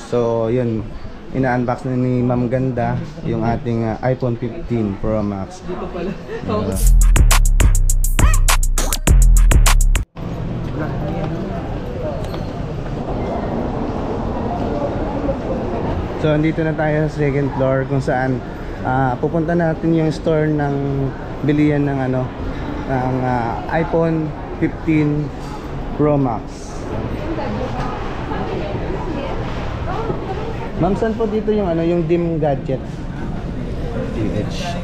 So, yun. Ina-unbox na ni Ma'am Ganda yung ating iPhone 15 Pro Max. Dito pala. So, andito na tayo sa second floor kung saan pupunta natin yung store ng bilihan ng ng iPhone 15 Pro Max. Ma'am, saan po dito yung yung dim gadget? PH.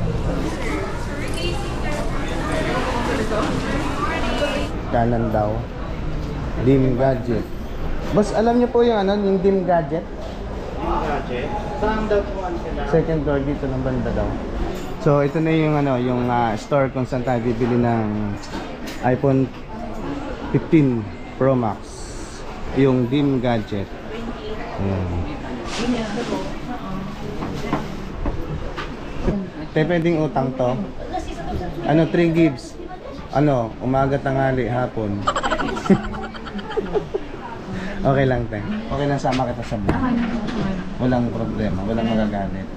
Kanan daw. Dim gadget. Boss, alam niyo po yung yung dim gadget? Dim gadget? Saan daw po sila? Second floor dito ng banda daw. So, ito na yung yung store kung saan tayo bibili ng iPhone 15 Pro Max. Yung dim gadget. Ayan. Pwedeng utang to. 3 gigs. Umaga, tanghali, hapon. Okay lang, te. Okay lang, sama kita sa vlog. Walang problema, walang magagalit.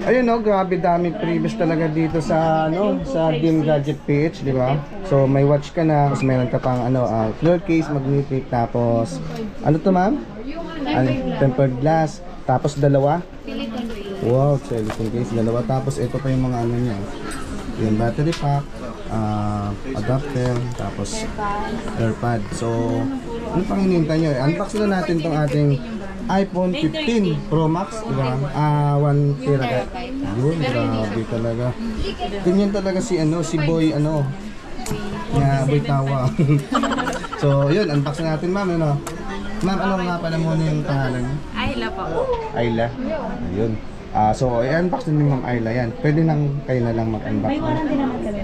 Ayun, grabe daming previous talaga dito sa sa dim gadget PH, di ba? So may watch ka na, tapos mayroon ka pang floor case, magnetic, tapos to, ma'am? Tempered glass, tapos dalawa. Wow, silicone case, dalawa. Tapos ito pa yung mga niya. Yung battery pack, adapter, tapos AirPod. So, ano pang hinihintay nyo? Unbox na natin tong ating iPhone 15 Pro Max, diba? 1 terabyte. Yun, grabe talaga. Ganyan talaga si Boy, Boy Tawa. So, yun, unbox na natin, ma'am, Ma'am, ano nga pala muna yung pangalan niyo? Ayla po. Ayla? Ayun. So, i-unbox din ni Ma'am Ayla yan. Pwede nang kayo na lang mag-unbox. May warranty naman kami.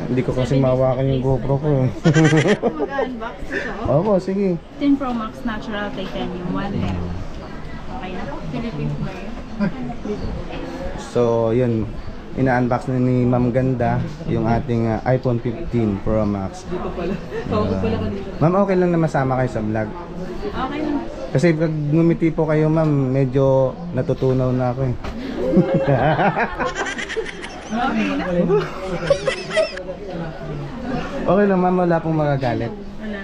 Hindi ko kasi mawakan yung GoPro ko. Mag-unbox ito. Opo, sige. 10 Pro Max Natural Titanium 1 tera. Okay na? Philippines ba yun? So, yun. Ina-unbox na ni Ma'am Ganda yung ating iPhone 15 Pro Max. Dito pala. Tawag pala kanina. Ma'am, okay lang na masama kayo sa vlog. Okay na. Kasi pag ngumiti po kayo, ma'am, medyo natutunaw na ako eh. Okay na? Okay lang, ma'am, wala pong magagalit. Wala.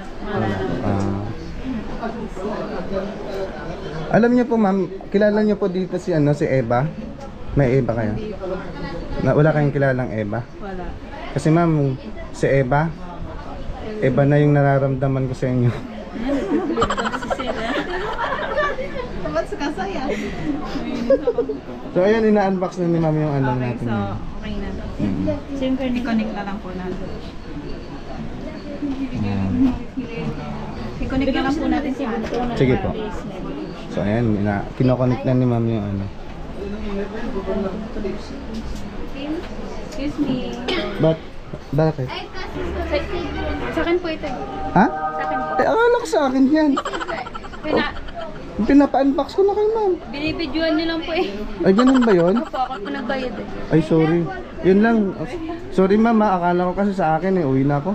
Alam niyo po, ma'am, kilala niyo po dito si si Eva? May Eva kayo? Wala kayong kilalang Eva? Wala. Kasi ma'am, si Eva na yung nararamdaman ko sa inyo. Si Sera. Tamat sa kasaya. So ayan, ina-unbox na ni ma'am yung Okay, natin. so okay na. Siyempre, i-connect na lang po natin. I-connect na lang po natin si Anton. Sige po. So ayan, kinoconnect na ni ma'am yung Excuse me. Bakit? Sa akin po ito. Ha? Sa akin po. Akala ko sa akin yan. Pinapa-unbox ko na kay ma'am. Binibidyoan niyo lang po eh. Ay, ganun ba yun? Opo, ako po nagbayad eh. Ay, sorry. Yun lang. Sorry ma'am, akala ko kasi sa akin uwi na ako.